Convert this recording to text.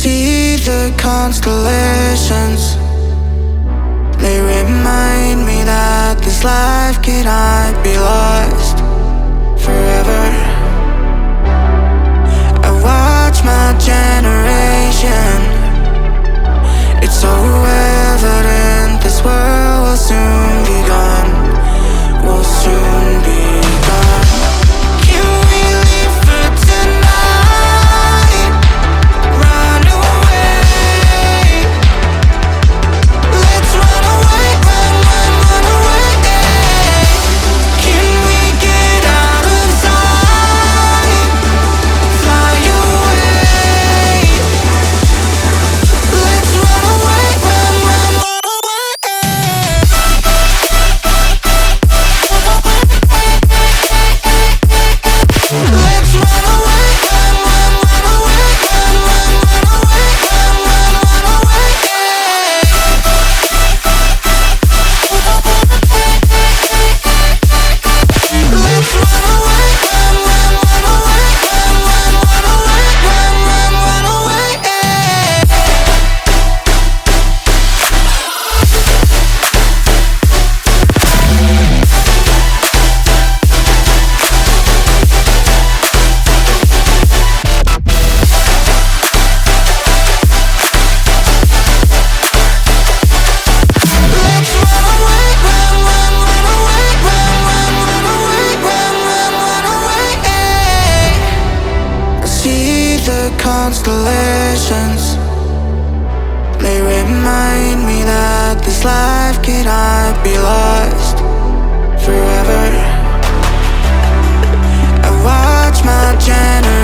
see the constellations. They remind me that this life cannot be lost forever. I watch my generation. It's so evident this world will soon be gone. Will soon be gone. Can we leave for tonight? Run away. Let's run away, run away. Can we get out of sight? Fly away. Let's run away, run away. Let's run away, run away, run away, run away. Let's run away, run away, run away. Constellations, they remind me that this life cannot be lost forever. I watch my generation.